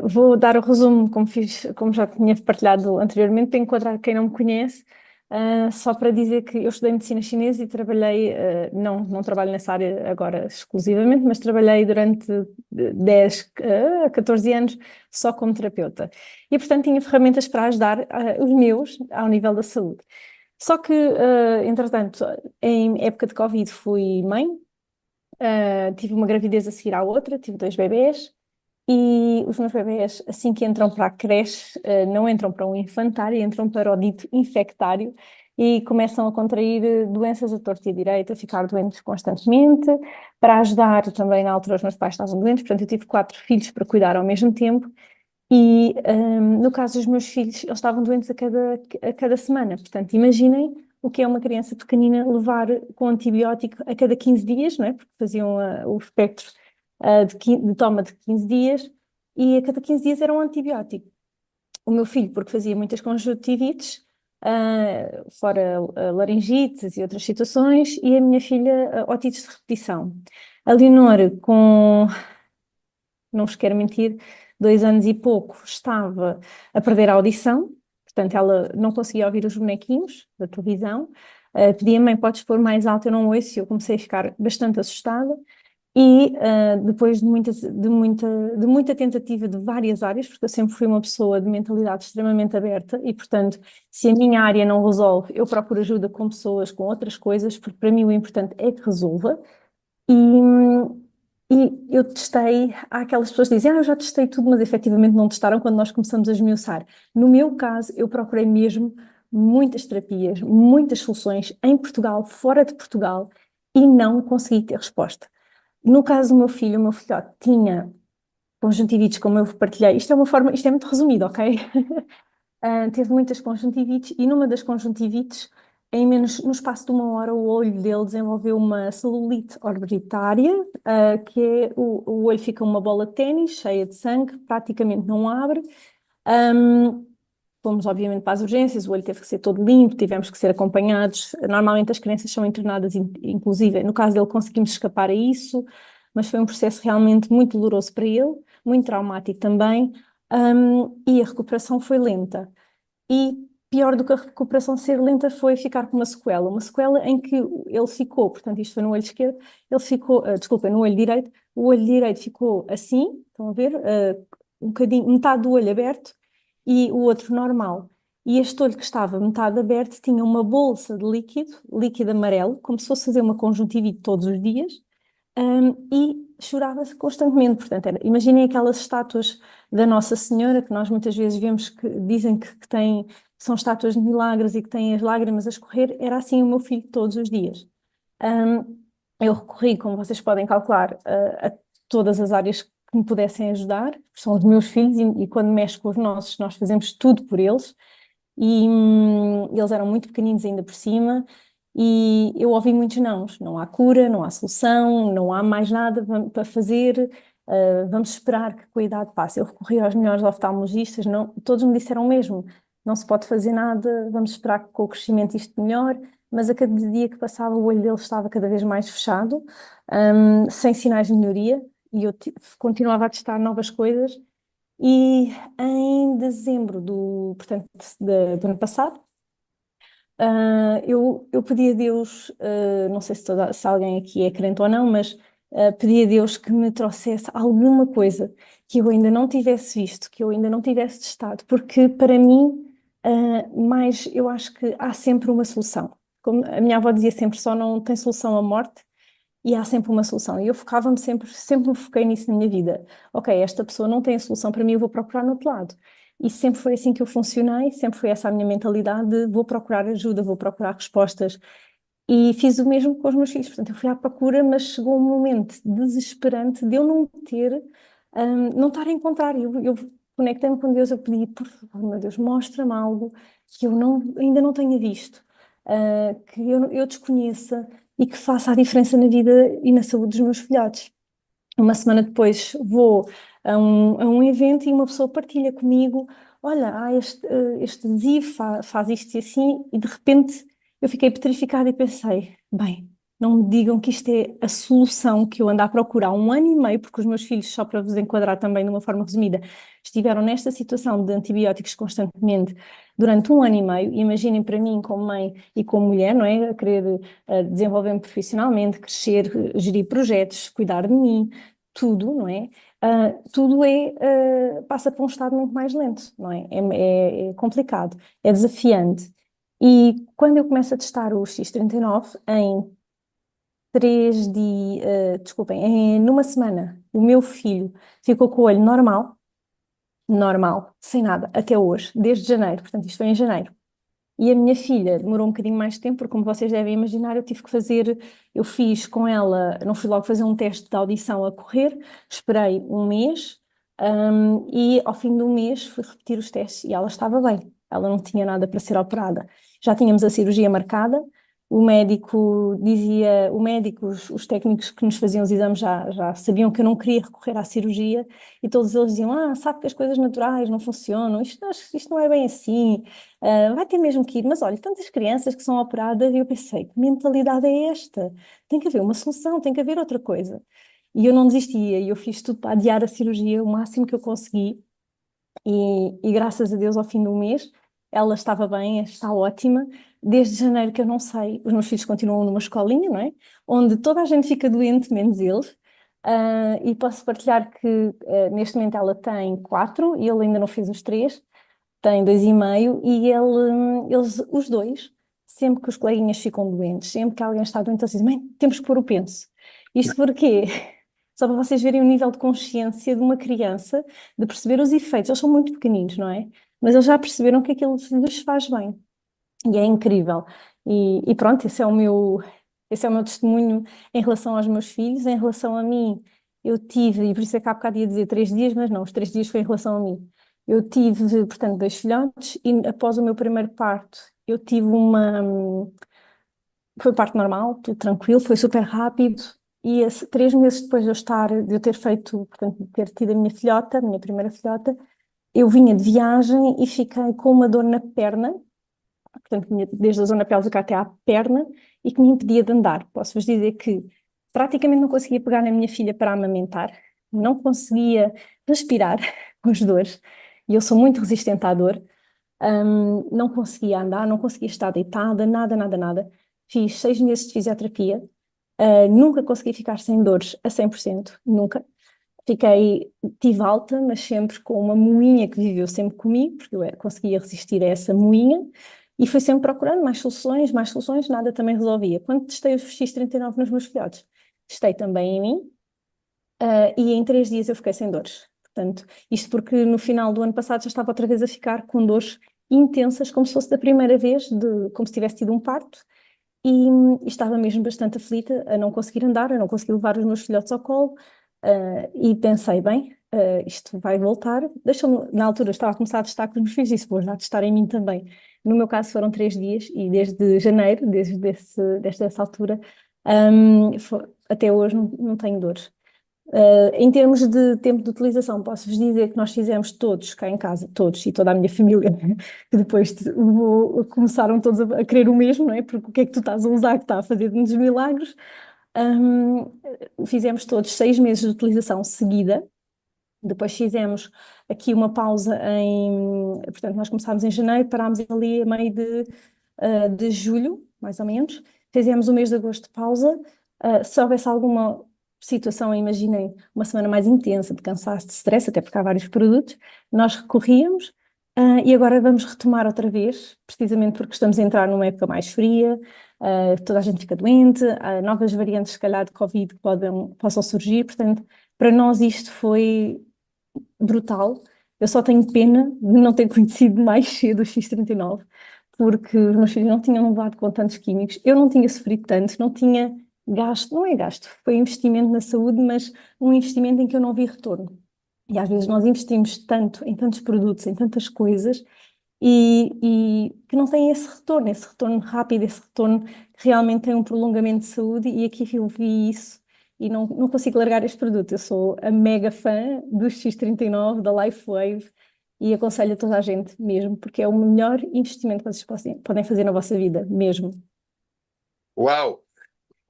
Vou dar o resumo, como fiz, como já tinha partilhado anteriormente, para enquadrar quem não me conhece, só para dizer que eu estudei medicina chinesa e trabalhei, não trabalho nessa área agora exclusivamente, mas trabalhei durante 10 a 14 anos só como terapeuta. E, portanto, tinha ferramentas para ajudar, os meus ao nível da saúde. Só que, entretanto, em época de Covid fui mãe, tive uma gravidez a seguir à outra, tive dois bebés. E os meus bebés, assim que entram para a creche, não entram para um infantário, entram para o dito infectário e começam a contrair doenças à torta e à direita, a ficar doentes constantemente. Para ajudar também, na altura, os meus pais estavam doentes, portanto, eu tive quatro filhos para cuidar ao mesmo tempo. E no caso dos meus filhos, eles estavam doentes a cada semana. Portanto, imaginem o que é uma criança pequenina levar com antibiótico a cada 15 dias, não é? Porque faziam o espectro de toma de 15 dias e a cada 15 dias era um antibiótico. O meu filho, porque fazia muitas conjuntivites, fora laringites e outras situações, e a minha filha, otites de repetição. A Leonor, com, não vos quero mentir, 2 anos e pouco, estava a perder a audição, portanto ela não conseguia ouvir os bonequinhos da televisão. Pedia, mãe, podes pôr mais alto, eu não ouço, e eu comecei a ficar bastante assustada. E depois de muita tentativa de várias áreas, porque eu sempre fui uma pessoa de mentalidade extremamente aberta e, portanto, se a minha área não resolve, eu procuro ajuda com pessoas, com outras coisas, porque para mim o importante é que resolva. E, e eu testei, há aquelas pessoas que dizem, eu já testei tudo, mas efetivamente não testaram quando nós começamos a esmiuçar. No meu caso, eu procurei mesmo muitas terapias, muitas soluções em Portugal, fora de Portugal, e não consegui ter resposta. No caso do meu filho, o meu filhote tinha conjuntivites, como eu partilhei. Isto é uma forma, isto é muito resumido, ok? Teve muitas conjuntivites e numa das conjuntivites, no espaço de 1 hora, o olho dele desenvolveu uma celulite orbitária, que é o olho fica uma bola de ténis, cheia de sangue, praticamente não abre. Um, Fomos, obviamente, para as urgências, o olho teve que ser todo limpo, tivemos que ser acompanhados. Normalmente as crianças são internadas, inclusive, no caso dele, conseguimos escapar a isso, mas foi um processo realmente muito doloroso para ele, muito traumático também, e a recuperação foi lenta. E pior do que a recuperação ser lenta foi ficar com uma sequela em que ele ficou, portanto, isto foi no olho esquerdo, ele ficou, desculpa, no olho direito, o olho direito ficou assim, estão a ver, um bocadinho, metade do olho aberto e o outro normal. E este olho que estava metade aberto tinha uma bolsa de líquido amarelo, como se fosse fazer uma conjuntivite todos os dias, e chorava-se constantemente. Portanto, imaginem aquelas estátuas da Nossa Senhora, que nós muitas vezes vemos que dizem que são estátuas de milagres e que têm as lágrimas a escorrer. Era assim o meu filho todos os dias. Um, eu recorri, como vocês podem calcular, a todas as áreas que me pudessem ajudar, porque são os meus filhos, e quando mexo com os nossos, nós fazemos tudo por eles. E eles eram muito pequeninos ainda por cima, e eu ouvi muitos nãos. Não há cura, não há solução, não há mais nada para fazer, vamos esperar que a idade passe. Eu recorri aos melhores oftalmologistas, não, todos me disseram o mesmo, não se pode fazer nada, vamos esperar que com o crescimento isto melhore, mas a cada dia que passava o olho dele estava cada vez mais fechado, sem sinais de melhoria, e eu continuava a testar novas coisas, e em dezembro portanto, do ano passado, eu pedi a Deus, não sei se alguém aqui é crente ou não, mas pedi a Deus que me trouxesse alguma coisa que eu ainda não tivesse visto, que eu ainda não tivesse testado, porque para mim, mais eu acho que há sempre uma solução. Como a minha avó dizia sempre, só não tem solução a morte, e há sempre uma solução. E eu focava-me sempre me foquei nisso na minha vida. Ok, esta pessoa não tem a solução para mim, eu vou procurar no outro lado. E sempre foi assim que eu funcionei, sempre foi essa a minha mentalidade de vou procurar ajuda, vou procurar respostas. E fiz o mesmo com os meus filhos. Portanto, eu fui à procura, mas chegou um momento desesperante de eu não ter, não estar a encontrar. Eu conectei-me com Deus, eu pedi, por favor, meu Deus, mostra-me algo que eu ainda não tenha visto, que eu desconheça e que faça a diferença na vida e na saúde dos meus filhotes. Uma semana depois vou a um evento e uma pessoa partilha comigo, olha, este adesivo faz isto e assim, e de repente eu fiquei petrificada e pensei, bem, Não me digam que isto é a solução que eu ando a procurar há um ano e meio, porque os meus filhos, só para vos enquadrar também de uma forma resumida, estiveram nesta situação de antibióticos constantemente durante um ano e meio. Imaginem para mim, como mãe e como mulher, não é? A querer desenvolver-me profissionalmente, crescer, gerir projetos, cuidar de mim, tudo, não é? Tudo passa por um estado muito mais lento, não é? É complicado, é desafiante. E quando eu começo a testar o X39, em desculpem, numa semana, o meu filho ficou com o olho normal, normal, sem nada, até hoje, desde janeiro, portanto isto foi em janeiro. E a minha filha demorou um bocadinho mais de tempo, porque como vocês devem imaginar, eu fiz com ela, não fui logo fazer um teste de audição a correr, esperei um mês, e ao fim do mês fui repetir os testes e ela estava bem, ela não tinha nada para ser operada. Já tínhamos a cirurgia marcada, o médico, os técnicos que nos faziam os exames já sabiam que eu não queria recorrer à cirurgia e todos eles diziam, sabe que as coisas naturais não funcionam, isto não é bem assim. Vai ter mesmo que ir, mas olha, tantas crianças que são operadas, e eu pensei, que mentalidade é esta? Tem que haver uma solução, tem que haver outra coisa. E eu não desistia, e eu fiz tudo para adiar a cirurgia o máximo que eu consegui, e graças a Deus, ao fim do mês, ela estava bem, está ótima. Desde janeiro que eu não sei, os meus filhos continuam numa escolinha, não é? Onde toda a gente fica doente, menos eles. E posso partilhar que neste momento ela tem 4 e ele ainda não fez os 3, tem 2,5 e eles, os dois, sempre que os coleguinhas ficam doentes, sempre que alguém está doente, eles dizem, mãe, temos que pôr o penso. Isto porquê? Só para vocês verem o nível de consciência de uma criança, de perceber os efeitos. Eles são muito pequeninos, não é? Mas eles já perceberam que aquilo lhes faz bem. E é incrível. E pronto, esse é o meu testemunho em relação aos meus filhos. Em relação a mim, eu tive, e por isso é que há bocado ia dizer 3 dias, mas não, os 3 dias foi em relação a mim. Eu tive, portanto, 2 filhotes e após o meu primeiro parto, eu tive foi parto normal, tudo tranquilo, foi super rápido. E 3 meses depois de eu ter feito, portanto, de ter tido a minha filhota, a minha primeira filhota, eu vinha de viagem e fiquei com uma dor na perna, portanto, desde a zona pélvica até à perna, e que me impedia de andar. Posso-vos dizer que praticamente não conseguia pegar na minha filha para amamentar, não conseguia respirar com as dores, e eu sou muito resistente à dor. Não conseguia andar, não conseguia estar deitada, nada, nada, nada. Fiz 6 meses de fisioterapia, nunca consegui ficar sem dores a 100%, nunca. Tive alta, mas sempre com uma moinha que viveu sempre comigo, porque eu conseguia resistir a essa moinha, e fui sempre procurando mais soluções, nada também resolvia. Quando testei o X39 nos meus filhotes, testei também em mim, e em 3 dias eu fiquei sem dores. Portanto, isto porque no final do ano passado já estava outra vez a ficar com dores intensas, como se fosse da primeira vez, como se tivesse tido um parto, e estava mesmo bastante aflita a não conseguir andar, a não conseguir levar os meus filhotes ao colo, e pensei, bem, isto vai voltar. Na altura estava a começar a testar com os meus filhos, disse, vou já testar em mim também. No meu caso foram 3 dias e desde janeiro, desde essa altura, até hoje não tenho dores. Em termos de tempo de utilização, posso-vos dizer que nós fizemos todos cá em casa, todos e toda a minha família, que depois começaram todos a querer o mesmo, não é? Porque o que é que tu estás a usar que está a fazer-nos milagres? Fizemos todos 6 meses de utilização seguida, depois fizemos aqui uma pausa portanto, nós começámos em janeiro, parámos ali a meio de julho, mais ou menos. Fizemos o mês de agosto de pausa. Se houvesse alguma situação, imaginem, uma semana mais intensa de cansaço, de stress, até porque há vários produtos, nós recorríamos. E agora vamos retomar outra vez, precisamente porque estamos a entrar numa época mais fria, toda a gente fica doente, há novas variantes, se calhar, de Covid que possam surgir, portanto, para nós isto foi brutal. Eu só tenho pena de não ter conhecido mais cedo o X39, porque os meus filhos não tinham levado com tantos químicos, eu não tinha sofrido tanto, não tinha gasto, não é gasto, foi investimento na saúde, mas um investimento em que eu não vi retorno. E às vezes nós investimos tanto em tantos produtos, em tantas coisas, e que não tem esse retorno rápido, esse retorno que realmente tem um prolongamento de saúde, e aqui eu vi isso e não consigo largar este produto. Eu sou a mega fã do X39, da LifeWave, e aconselho a toda a gente mesmo, porque é o melhor investimento que vocês podem fazer na vossa vida, mesmo. Uau!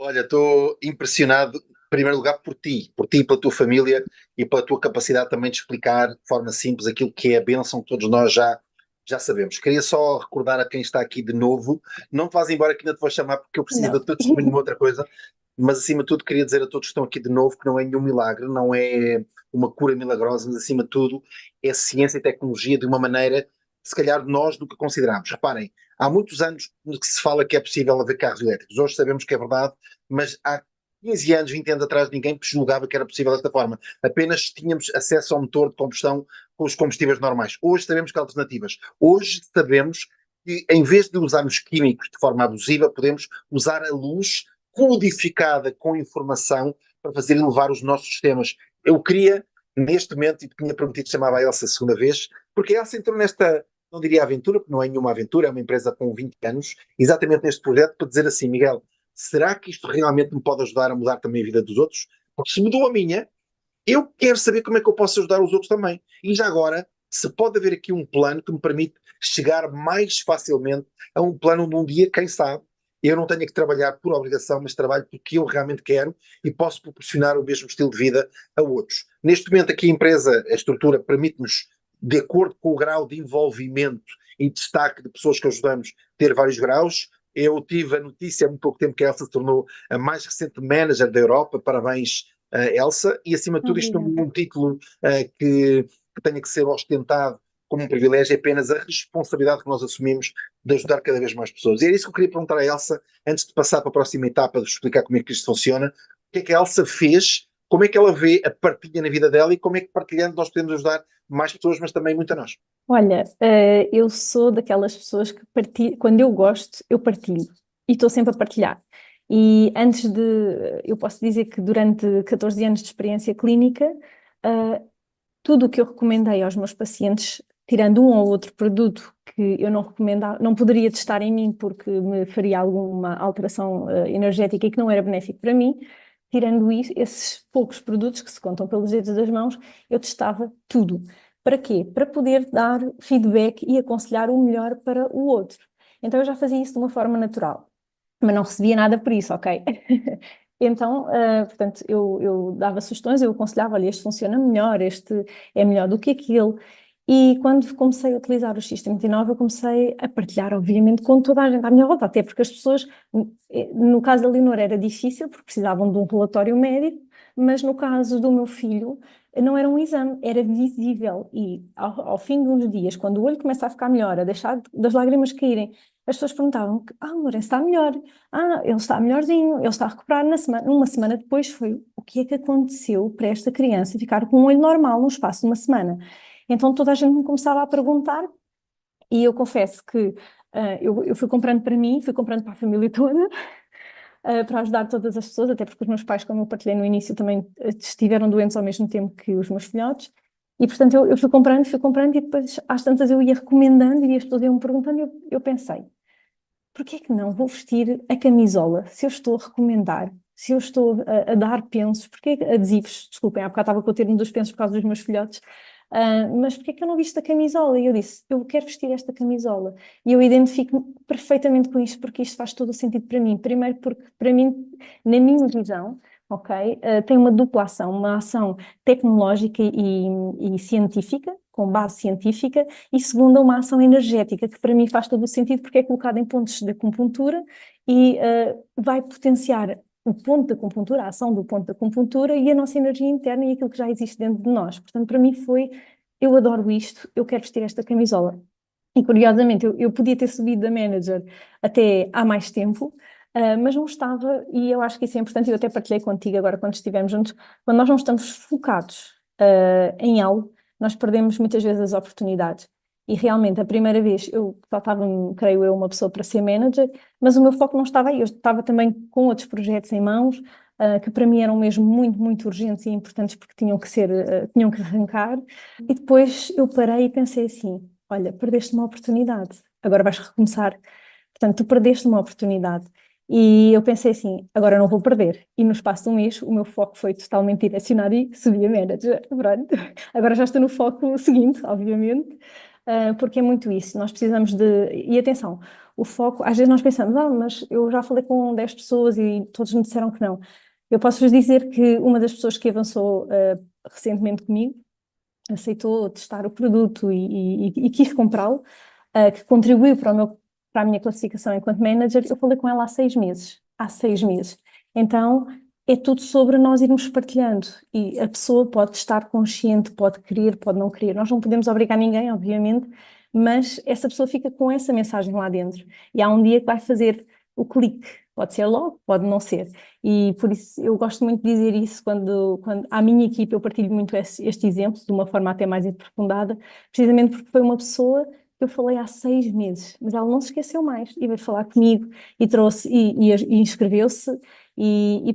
Olha, estou impressionado, em primeiro lugar, por ti e pela tua família e pela tua capacidade também de explicar de forma simples aquilo que é a bênção que todos nós já sabemos. Queria só recordar a quem está aqui de novo, não te vás embora que ainda te vou chamar porque eu preciso Não. da tua testemunho de uma outra coisa, mas acima de tudo queria dizer a todos que estão aqui de novo que não é nenhum milagre, não é uma cura milagrosa, mas acima de tudo é ciência e tecnologia de uma maneira, se calhar, nós nunca consideramos. Reparem, há muitos anos que se fala que é possível haver carros elétricos, hoje sabemos que é verdade, mas há 15 anos, 20 anos atrás, ninguém julgava que era possível desta forma. Apenas tínhamos acesso ao motor de combustão com os combustíveis normais. Hoje sabemos que há alternativas. Hoje sabemos que, em vez de usarmos químicos de forma abusiva, podemos usar a luz codificada com informação para fazer elevar os nossos sistemas. Eu queria, neste momento, e tinha prometido que chamava a Elsa a segunda vez, porque a Elsa entrou nesta, não diria aventura, porque não é nenhuma aventura, é uma empresa com 20 anos, exatamente neste projeto, para dizer assim, Miguel, será que isto realmente me pode ajudar a mudar também a vida dos outros? Porque se mudou a minha, eu quero saber como é que eu posso ajudar os outros também. E já agora, se pode haver aqui um plano que me permite chegar mais facilmente a um plano onde um dia, quem sabe, eu não tenha que trabalhar por obrigação, mas trabalho porque eu realmente quero e posso proporcionar o mesmo estilo de vida a outros. Neste momento aqui a empresa, a estrutura permite-nos, de acordo com o grau de envolvimento e destaque de pessoas que ajudamos, ter vários graus. Eu tive a notícia há muito pouco tempo que a Elsa se tornou a mais recente manager da Europa. Parabéns, Elsa, e acima de tudo isto não é Obrigada. um título que tenha que ser ostentado como um privilégio, é apenas a responsabilidade que nós assumimos de ajudar cada vez mais pessoas. E era isso que eu queria perguntar à Elsa, antes de passar para a próxima etapa, de explicar como é que isto funciona, o que é que a Elsa fez, como é que ela vê a partilha na vida dela e como é que partilhando nós podemos ajudar mais pessoas, mas também muito a nós. Olha, eu sou daquelas pessoas que partilho, quando eu gosto, eu partilho. E estou sempre a partilhar. E antes de, eu posso dizer que durante 14 anos de experiência clínica, eh, tudo o que eu recomendei aos meus pacientes, tirando um ou outro produto que eu não recomendava, não poderia testar em mim porque me faria alguma alteração energética e que não era benéfico para mim, tirando isso, esses poucos produtos que se contam pelos dedos das mãos, eu testava tudo. Para quê? Para poder dar feedback e aconselhar o melhor para o outro. Então eu já fazia isso de uma forma natural, mas não recebia nada por isso, ok? Então, portanto, eu dava sugestões, eu aconselhava, olha, este funciona melhor, este é melhor do que aquele. E quando comecei a utilizar o X39, eu comecei a partilhar, obviamente, com toda a gente à minha volta, até porque as pessoas, no caso da Leonor era difícil, porque precisavam de um relatório médico, mas no caso do meu filho, não era um exame, era visível. E ao fim de uns dias, quando o olho começa a ficar melhor, a deixar das lágrimas caírem, as pessoas perguntavam, Lourenço está melhor. Ele está melhorzinho, ele está a recuperar na semana. Uma semana depois foi o que é que aconteceu para esta criança ficar com um olho normal num espaço de uma semana. Então toda a gente me começava a perguntar e eu confesso que eu fui comprando para mim, fui comprando para a família toda, para ajudar todas as pessoas, até porque os meus pais, como eu partilhei no início, também estiveram doentes ao mesmo tempo que os meus filhotes. E portanto eu fui comprando e depois às tantas eu ia recomendando e as pessoas iam me perguntando e eu pensei, porque é que não vou vestir a camisola se eu estou a recomendar, se eu estou a dar pensos, porque adesivos, desculpem, há bocado estava com o termo dos pensos por causa dos meus filhotes, mas porque é que eu não visto a camisola? E eu disse, eu quero vestir esta camisola. E eu identifico-me perfeitamente com isto, porque isto faz todo o sentido para mim. Primeiro porque, para mim, na minha visão, ok, tem uma dupla ação, uma ação tecnológica e científica, com base científica, e segunda, uma ação energética, que para mim faz todo o sentido porque é colocada em pontos de acupuntura e vai potenciar o ponto da acupuntura, a ação do ponto da acupuntura e a nossa energia interna e aquilo que já existe dentro de nós. Portanto, para mim foi, eu adoro isto, eu quero vestir esta camisola. E curiosamente, eu podia ter subido da manager até há mais tempo, mas não estava, e eu acho que isso é importante, eu até partilhei contigo agora quando estivemos juntos, quando nós não estamos focados, em algo, nós perdemos muitas vezes as oportunidades. E realmente, a primeira vez, eu faltava, creio eu, uma pessoa para ser manager, mas o meu foco não estava aí. Eu estava também com outros projetos em mãos, que para mim eram mesmo muito, muito urgentes e importantes porque tinham que ser, tinham que arrancar. E depois eu parei e pensei assim: olha, perdeste uma oportunidade, agora vais recomeçar. Portanto, tu perdeste uma oportunidade. E eu pensei assim, agora não vou perder. E no espaço de um mês, o meu foco foi totalmente direcionado e subi a manager. Pronto. Agora já estou no foco seguinte, obviamente, porque é muito isso. Nós precisamos de. E atenção, o foco, às vezes nós pensamos, mas eu já falei com 10 pessoas e todos me disseram que não. Eu posso-vos dizer que uma das pessoas que avançou recentemente comigo, aceitou testar o produto e quis comprá-lo, que contribuiu para a minha classificação enquanto manager, eu falei com ela há 6 meses. Há 6 meses. Então, é tudo sobre nós irmos partilhando. E a pessoa pode estar consciente, pode querer, pode não querer. Nós não podemos obrigar ninguém, obviamente, mas essa pessoa fica com essa mensagem lá dentro. E há um dia que vai fazer o clique. Pode ser logo, pode não ser. E por isso eu gosto muito de dizer isso quando à minha equipe eu partilho muito este exemplo, de uma forma até mais aprofundada, precisamente porque foi uma pessoa que eu falei há 6 meses, mas ela não se esqueceu mais e veio falar comigo e trouxe e inscreveu-se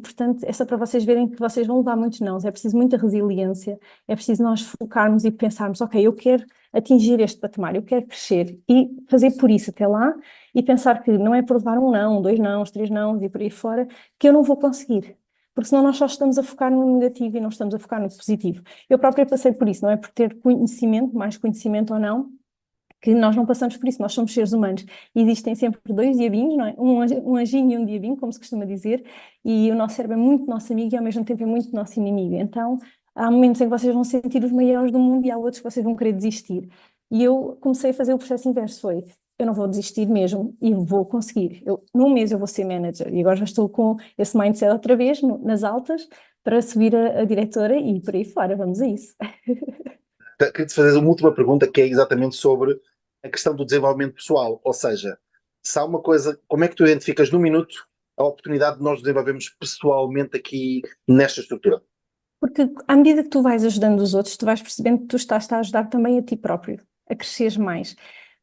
portanto, é só para vocês verem que vocês vão levar muitos nãos, é preciso muita resiliência, é preciso nós focarmos e pensarmos, ok, eu quero atingir este patamar, eu quero crescer e fazer por isso até lá e pensar que não é por levar um não, dois nãos, três nãos e por aí fora que eu não vou conseguir. Porque senão nós só estamos a focar no negativo e não estamos a focar no positivo. Eu própria passei por isso, não é por ter conhecimento, mais conhecimento ou não, que nós não passamos por isso, nós somos seres humanos. E existem sempre dois diabinhos, não é? Um anjinho e um diabinho, como se costuma dizer, e o nosso cérebro é muito nosso amigo e ao mesmo tempo é muito nosso inimigo. Então, há momentos em que vocês vão sentir os maiores do mundo e há outros que vocês vão querer desistir. E eu comecei a fazer o processo inverso, foi, eu não vou desistir mesmo e vou conseguir. Num mês eu vou ser manager e agora já estou com esse mindset outra vez, nas altas, para subir a diretora e por aí fora, vamos a isso. Queria-te fazer uma última pergunta que é exatamente sobre a questão do desenvolvimento pessoal. Ou seja, se há uma coisa, como é que tu identificas num minuto a oportunidade de nós desenvolvermos pessoalmente aqui nesta estrutura? Porque à medida que tu vais ajudando os outros, tu vais percebendo que tu estás a ajudar também a ti próprio, a cresceres mais.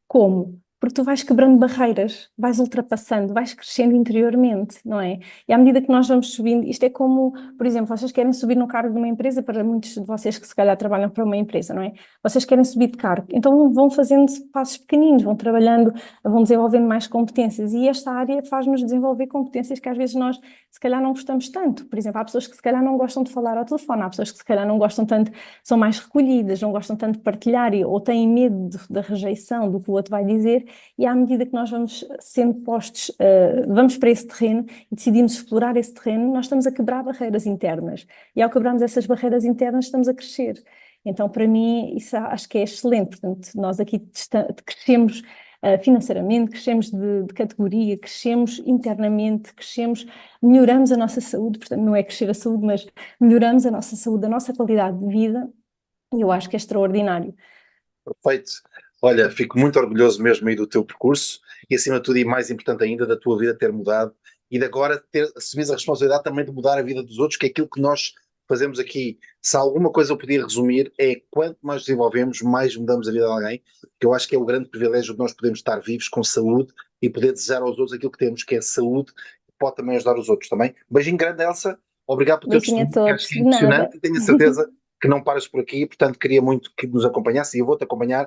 Como? Porque tu vais quebrando barreiras, vais ultrapassando, vais crescendo interiormente, não é? E à medida que nós vamos subindo, isto é como, por exemplo, vocês querem subir no cargo de uma empresa, para muitos de vocês que se calhar trabalham para uma empresa, não é? Vocês querem subir de cargo, então vão fazendo passos pequeninos, vão trabalhando, vão desenvolvendo mais competências e esta área faz-nos desenvolver competências que às vezes nós se calhar não gostamos tanto. Por exemplo, há pessoas que se calhar não gostam de falar ao telefone, há pessoas que se calhar não gostam tanto, são mais recolhidas, não gostam tanto de partilhar ou têm medo da rejeição do que o outro vai dizer, e à medida que nós vamos sendo postos, vamos para esse terreno e decidimos explorar esse terreno, nós estamos a quebrar barreiras internas. E ao quebrarmos essas barreiras internas, estamos a crescer. Então, para mim, isso acho que é excelente. Portanto, nós aqui crescemos financeiramente, crescemos de categoria, crescemos internamente, crescemos, melhoramos a nossa saúde, portanto, não é crescer a saúde, mas melhoramos a nossa saúde, a nossa qualidade de vida, e eu acho que é extraordinário. Perfeito. Olha, fico muito orgulhoso mesmo aí do teu percurso e, acima de tudo, e mais importante ainda, da tua vida ter mudado e de agora ter assumido a responsabilidade também de mudar a vida dos outros, que é aquilo que nós fazemos aqui. Se alguma coisa eu podia resumir, é quanto mais desenvolvemos, mais mudamos a vida de alguém, que eu acho que é o grande privilégio de nós podermos estar vivos com saúde e poder desejar aos outros aquilo que temos, que é saúde, que pode também ajudar os outros também. Beijinho grande, Elsa. Obrigado pelo teu Beijinho a testemunho, que acho todos, que é de nada. impressionante e tenho a certeza que não paras por aqui, portanto queria muito que nos acompanhasse e eu vou-te acompanhar